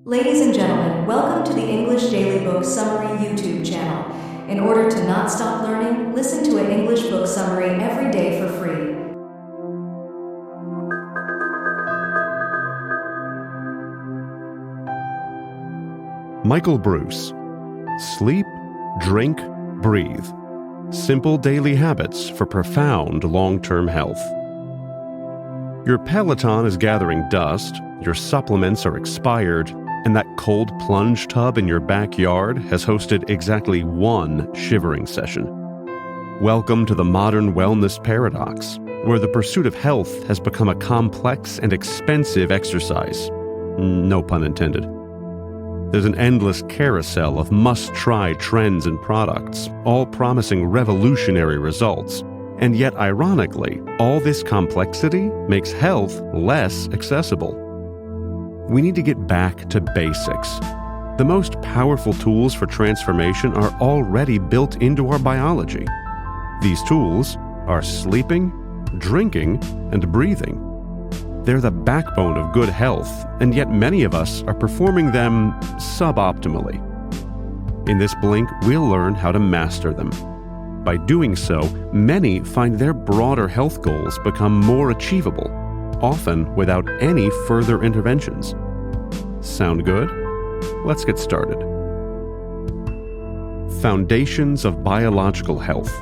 Ladies and gentlemen, welcome to the English Daily Book Summary YouTube channel. In order to not stop learning, listen to an English book summary every day for free. Michael Breus. Sleep, drink, breathe. Simple daily habits for profound long-term health. Your Peloton is gathering dust, your supplements are expired, and that cold plunge tub in your backyard has hosted exactly one shivering session. Welcome to the modern wellness paradox, where the pursuit of health has become a complex and expensive exercise. No pun intended. There's an endless carousel of must-try trends and products, all promising revolutionary results. And yet, ironically, all this complexity makes health less accessible. We need to get back to basics. The most powerful tools for transformation are already built into our biology. These tools are sleeping, drinking, and breathing. They're the backbone of good health, and yet many of us are performing them suboptimally. In this blink, we'll learn how to master them. By doing so, many find their broader health goals become more achievable, often without any further interventions. Sound good? Let's get started. Foundations of biological health.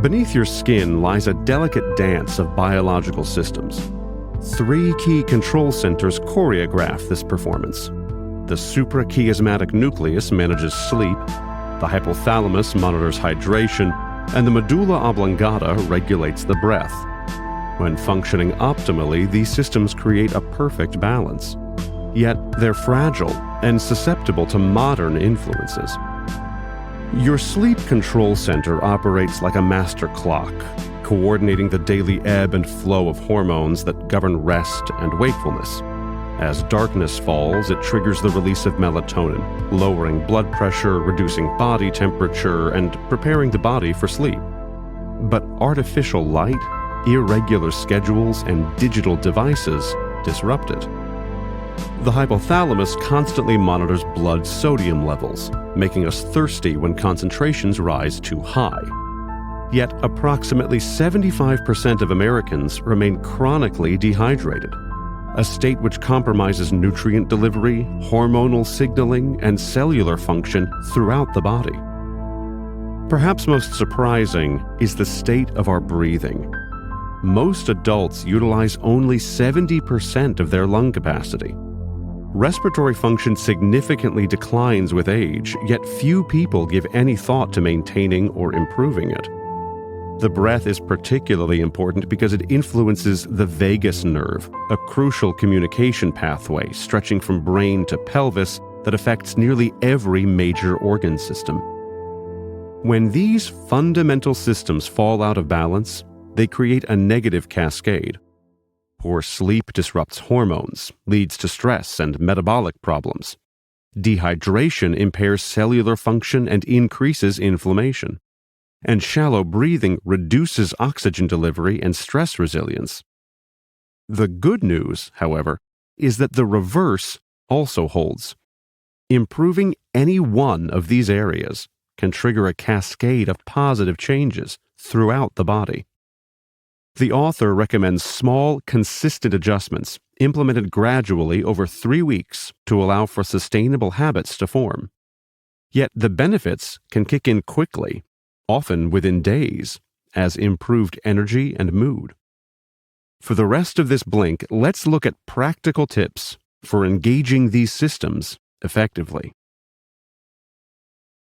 Beneath your skin lies a delicate dance of biological systems. 3 key control centers choreograph this performance. The suprachiasmatic nucleus manages sleep, the hypothalamus monitors hydration, and the medulla oblongata regulates the breath. When functioning optimally, these systems create a perfect balance. Yet they're fragile and susceptible to modern influences. Your sleep control center operates like a master clock, coordinating the daily ebb and flow of hormones that govern rest and wakefulness. As darkness falls, it triggers the release of melatonin, lowering blood pressure, reducing body temperature, and preparing the body for sleep. But artificial light, irregular schedules, and digital devices disrupt it. The hypothalamus constantly monitors blood sodium levels, making us thirsty when concentrations rise too high. Yet approximately 75% of Americans remain chronically dehydrated, a state which compromises nutrient delivery, hormonal signaling, and cellular function throughout the body. Perhaps most surprising is the state of our breathing. Most adults utilize only 70% of their lung capacity. Respiratory function significantly declines with age, yet few people give any thought to maintaining or improving it. The breath is particularly important because it influences the vagus nerve, a crucial communication pathway stretching from brain to pelvis that affects nearly every major organ system. When these fundamental systems fall out of balance, they create a negative cascade. Poor sleep disrupts hormones, leads to stress and metabolic problems. Dehydration impairs cellular function and increases inflammation. And shallow breathing reduces oxygen delivery and stress resilience. The good news, however, is that the reverse also holds. Improving any one of these areas can trigger a cascade of positive changes throughout the body. The author recommends small, consistent adjustments implemented gradually over 3 weeks to allow for sustainable habits to form. Yet the benefits can kick in quickly, often within days, as improved energy and mood. For the rest of this blink, let's look at practical tips for engaging these systems effectively.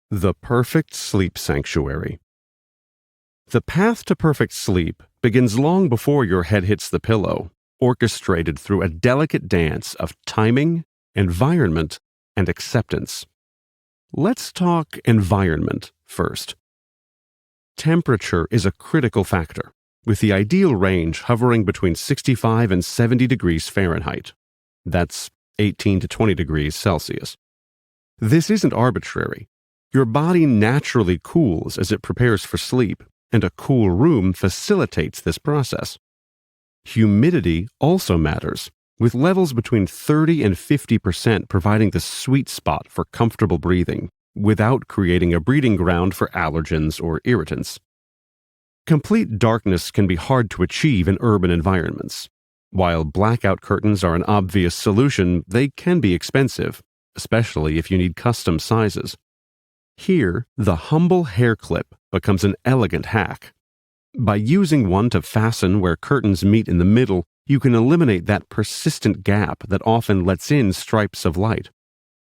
The perfect sleep sanctuary. The path to perfect sleep begins long before your head hits the pillow, orchestrated through a delicate dance of timing, environment, and acceptance. Let's talk environment first. Temperature is a critical factor, with the ideal range hovering between 65 and 70 degrees Fahrenheit. That's 18 to 20 degrees Celsius. This isn't arbitrary. Your body naturally cools as it prepares for sleep, and a cool room facilitates this process. Humidity also matters, with levels between 30 and 50% providing the sweet spot for comfortable breathing without creating a breeding ground for allergens or irritants. Complete darkness can be hard to achieve in urban environments. While blackout curtains are an obvious solution, they can be expensive, especially if you need custom sizes. Here, the humble hair clip becomes an elegant hack. By using one to fasten where curtains meet in the middle, you can eliminate that persistent gap that often lets in stripes of light.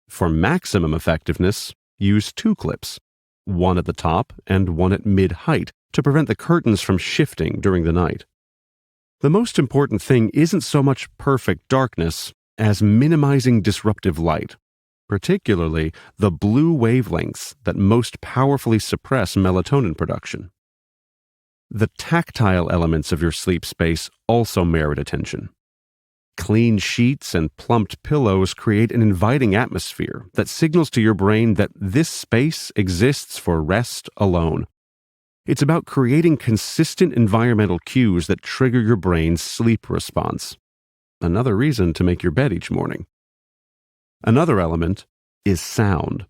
For maximum effectiveness, use two clips, one at the top and one at mid-height, to prevent the curtains from shifting during the night. The most important thing isn't so much perfect darkness as minimizing disruptive light, particularly the blue wavelengths that most powerfully suppress melatonin production. The tactile elements of your sleep space also merit attention. Clean sheets and plumped pillows create an inviting atmosphere that signals to your brain that this space exists for rest alone. It's about creating consistent environmental cues that trigger your brain's sleep response. Another reason to make your bed each morning. Another element is sound.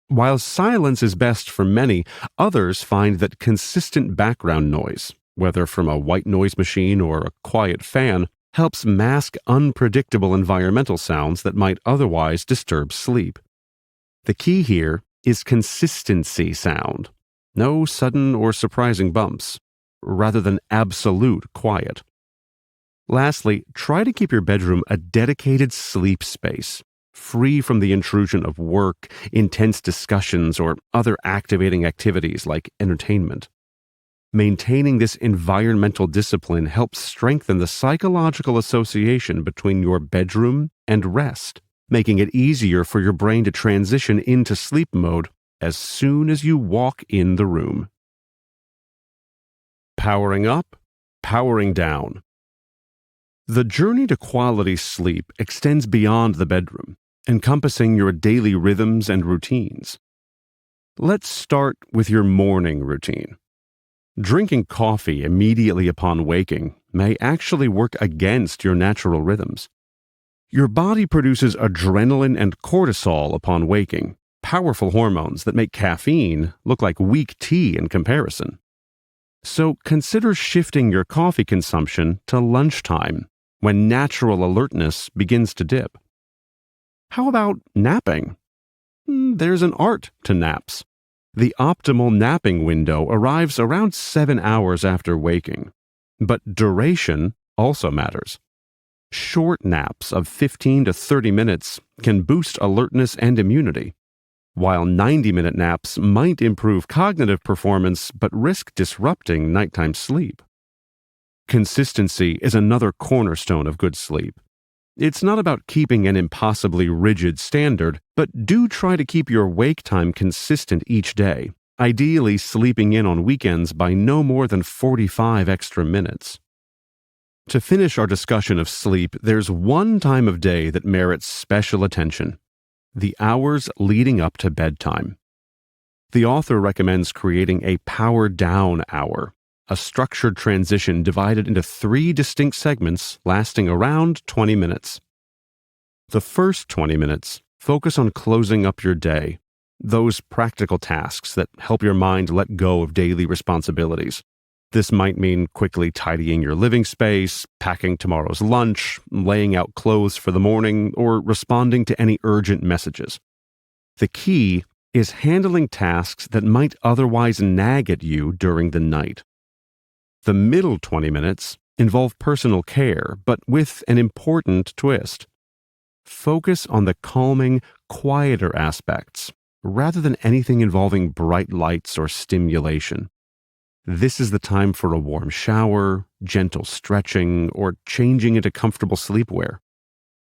While silence is best for many, others find that consistent background noise, whether from a white noise machine or a quiet fan, helps mask unpredictable environmental sounds that might otherwise disturb sleep. The key here is consistency sound. No sudden or surprising bumps, rather than absolute quiet. Lastly, try to keep your bedroom a dedicated sleep space, free from the intrusion of work, intense discussions, or other activating activities like entertainment. Maintaining this environmental discipline helps strengthen the psychological association between your bedroom and rest, making it easier for your brain to transition into sleep mode as soon as you walk in the room. Powering up, powering down. The journey to quality sleep extends beyond the bedroom, encompassing your daily rhythms and routines. Let's start with your morning routine. Drinking coffee immediately upon waking may actually work against your natural rhythms. Your body produces adrenaline and cortisol upon waking, powerful hormones that make caffeine look like weak tea in comparison. So consider shifting your coffee consumption to lunchtime, when natural alertness begins to dip. How about napping? There's an art to naps. The optimal napping window arrives around 7 hours after waking, but duration also matters. Short naps of 15 to 30 minutes can boost alertness and immunity, while 90-minute naps might improve cognitive performance but risk disrupting nighttime sleep. Consistency is another cornerstone of good sleep. It's not about keeping an impossibly rigid standard, but do try to keep your wake time consistent each day, ideally sleeping in on weekends by no more than 45 extra minutes. To finish our discussion of sleep, there's one time of day that merits special attention: the hours leading up to bedtime. The author recommends creating a power down hour, a structured transition divided into 3 distinct segments lasting around 20 minutes. The first 20 minutes focus on closing up your day, those practical tasks that help your mind let go of daily responsibilities. This might mean quickly tidying your living space, packing tomorrow's lunch, laying out clothes for the morning, or responding to any urgent messages. The key is handling tasks that might otherwise nag at you during the night. The middle 20 minutes involve personal care, but with an important twist. Focus on the calming, quieter aspects, rather than anything involving bright lights or stimulation. This is the time for a warm shower, gentle stretching, or changing into comfortable sleepwear.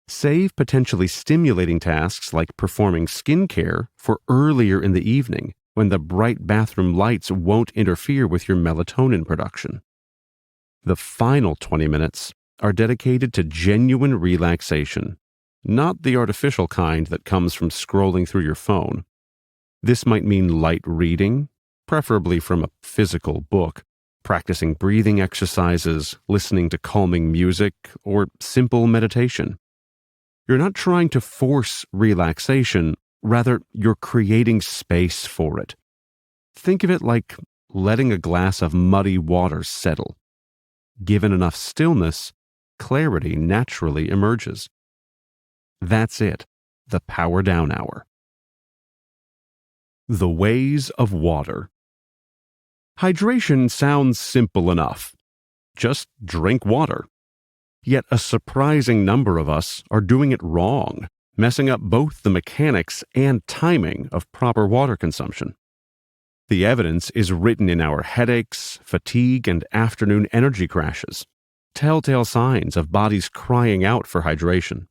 Save potentially stimulating tasks like performing skincare for earlier in the evening, when the bright bathroom lights won't interfere with your melatonin production. The final 20 minutes are dedicated to genuine relaxation, not the artificial kind that comes from scrolling through your phone. This might mean light reading, preferably from a physical book, practicing breathing exercises, listening to calming music, or simple meditation. You're not trying to force relaxation, rather, you're creating space for it. Think of it like letting a glass of muddy water settle. Given enough stillness, clarity naturally emerges. That's it, the Power Down Hour. The ways of water. Hydration sounds simple enough. Just drink water. Yet a surprising number of us are doing it wrong, messing up both the mechanics and timing of proper water consumption. The evidence is written in our headaches, fatigue, and afternoon energy crashes, telltale signs of bodies crying out for hydration.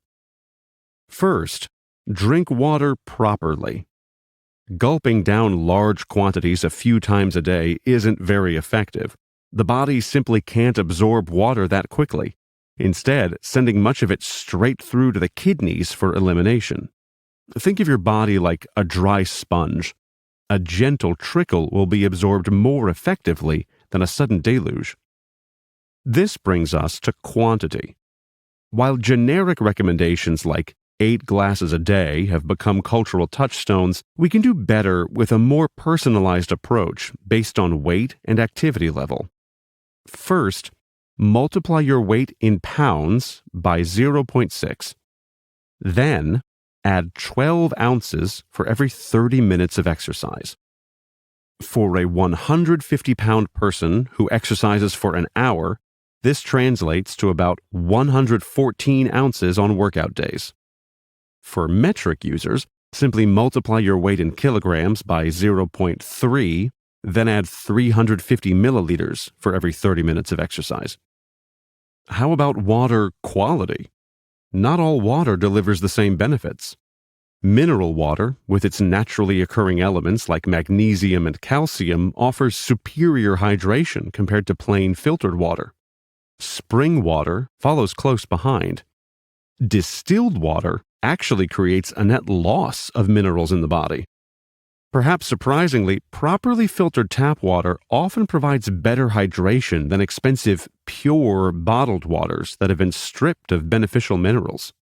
First, drink water properly. Gulping down large quantities a few times a day isn't very effective. The body simply can't absorb water that quickly, instead sending much of it straight through to the kidneys for elimination. Think of your body like a dry sponge. A gentle trickle will be absorbed more effectively than a sudden deluge. This brings us to quantity. While generic recommendations like 8 glasses a day have become cultural touchstones, we can do better with a more personalized approach based on weight and activity level. First, multiply your weight in pounds by 0.6. Then, add 12 ounces for every 30 minutes of exercise. For a 150-pound person who exercises for an hour, this translates to about 114 ounces on workout days. For metric users, simply multiply your weight in kilograms by 0.3, then add 350 milliliters for every 30 minutes of exercise. How about water quality? Not all water delivers the same benefits. Mineral water, with its naturally occurring elements like magnesium and calcium, offers superior hydration compared to plain filtered water. Spring water follows close behind. Distilled water actually creates a net loss of minerals in the body. Perhaps surprisingly, properly filtered tap water often provides better hydration than expensive, pure bottled waters that have been stripped of beneficial minerals.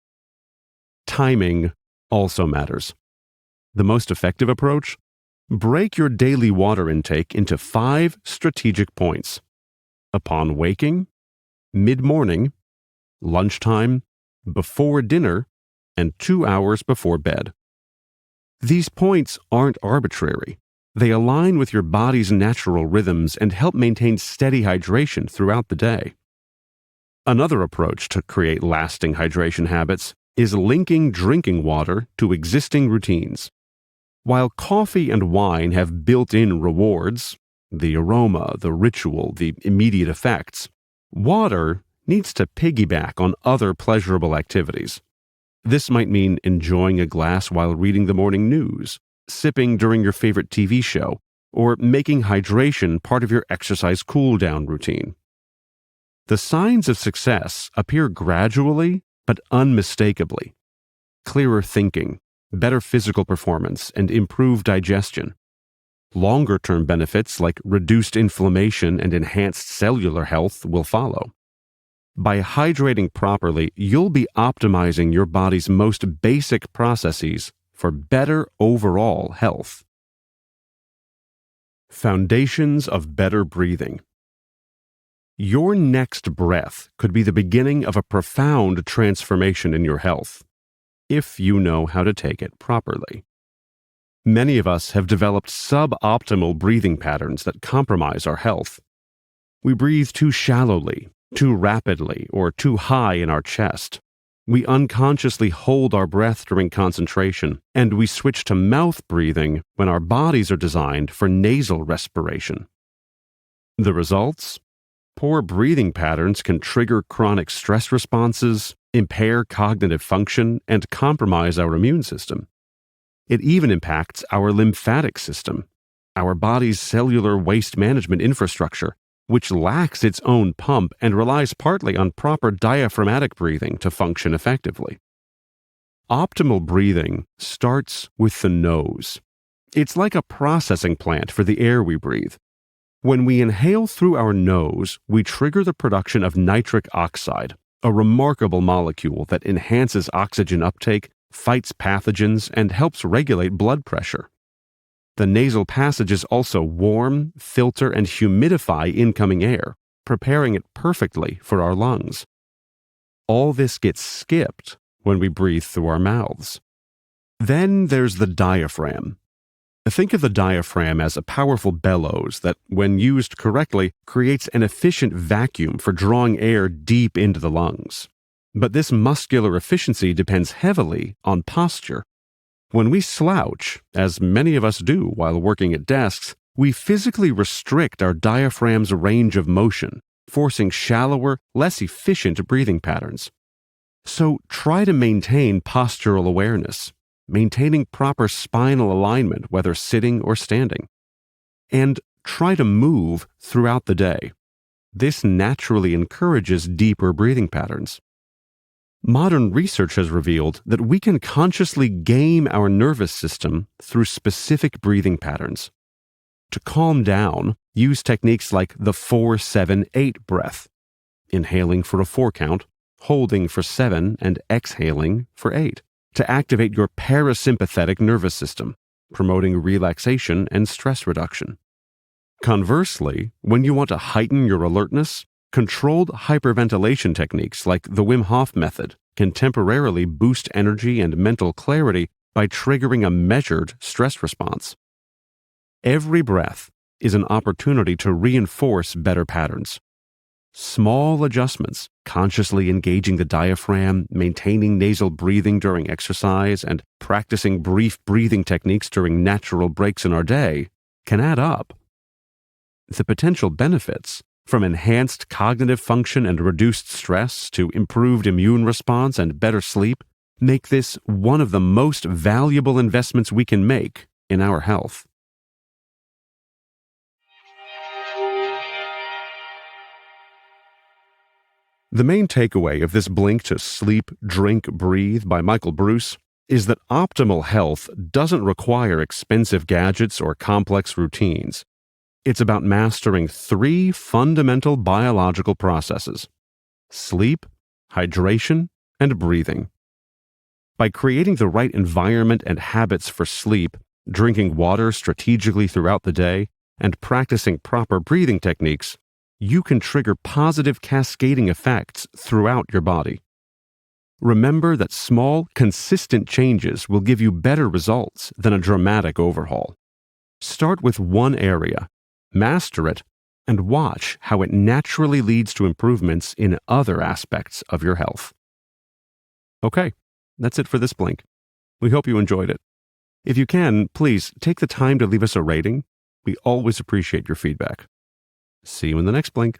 Timing also matters. The most effective approach? Break your daily water intake into 5 strategic points. Upon waking, mid-morning, lunchtime, before dinner, and 2 hours before bed. These points aren't arbitrary. They align with your body's natural rhythms and help maintain steady hydration throughout the day. Another approach to create lasting hydration habits is linking drinking water to existing routines. While coffee and wine have built-in rewards, the aroma, the ritual, the immediate effects, water needs to piggyback on other pleasurable activities. This might mean enjoying a glass while reading the morning news, sipping during your favorite TV show, or making hydration part of your exercise cool-down routine. The signs of success appear gradually but unmistakably. Clearer thinking, better physical performance, and improved digestion. Longer-term benefits like reduced inflammation and enhanced cellular health will follow. By hydrating properly, you'll be optimizing your body's most basic processes for better overall health. Foundations of better breathing. Your next breath could be the beginning of a profound transformation in your health, if you know how to take it properly. Many of us have developed suboptimal breathing patterns that compromise our health. We breathe too shallowly, too rapidly, or too high in our chest. We unconsciously hold our breath during concentration, and we switch to mouth breathing when our bodies are designed for nasal respiration. The results? Poor breathing patterns can trigger chronic stress responses, impair cognitive function, and compromise our immune system. It even impacts our lymphatic system, our body's cellular waste management infrastructure, which lacks its own pump and relies partly on proper diaphragmatic breathing to function effectively. Optimal breathing starts with the nose. It's like a processing plant for the air we breathe. When we inhale through our nose, we trigger the production of nitric oxide, a remarkable molecule that enhances oxygen uptake, fights pathogens, and helps regulate blood pressure. The nasal passages also warm, filter, and humidify incoming air, preparing it perfectly for our lungs. All this gets skipped when we breathe through our mouths. Then there's the diaphragm. Think of the diaphragm as a powerful bellows that, when used correctly, creates an efficient vacuum for drawing air deep into the lungs. But this muscular efficiency depends heavily on posture. When we slouch, as many of us do while working at desks, we physically restrict our diaphragm's range of motion, forcing shallower, less efficient breathing patterns. So try to maintain postural awareness, maintaining proper spinal alignment whether sitting or standing. And try to move throughout the day. This naturally encourages deeper breathing patterns. Modern research has revealed that we can consciously game our nervous system through specific breathing patterns. To calm down, use techniques like the 4-7-8 breath, inhaling for a 4 count, holding for 7, and exhaling for 8, to activate your parasympathetic nervous system, promoting relaxation and stress reduction. Conversely, when you want to heighten your alertness, controlled hyperventilation techniques like the Wim Hof method can temporarily boost energy and mental clarity by triggering a measured stress response. Every breath is an opportunity to reinforce better patterns. Small adjustments, consciously engaging the diaphragm, maintaining nasal breathing during exercise, and practicing brief breathing techniques during natural breaks in our day, can add up. The potential benefits, from enhanced cognitive function and reduced stress to improved immune response and better sleep, make this one of the most valuable investments we can make in our health. The main takeaway of this Blink to Sleep, Drink, Breathe by Michael Breus is that optimal health doesn't require expensive gadgets or complex routines. It's about mastering 3 fundamental biological processes: sleep, hydration, and breathing. By creating the right environment and habits for sleep, drinking water strategically throughout the day, and practicing proper breathing techniques, you can trigger positive cascading effects throughout your body. Remember that small, consistent changes will give you better results than a dramatic overhaul. Start with one area, master it, and watch how it naturally leads to improvements in other aspects of your health. Okay, that's it for this Blink. We hope you enjoyed it. If you can, please take the time to leave us a rating. We always appreciate your feedback. See you in the next Blink.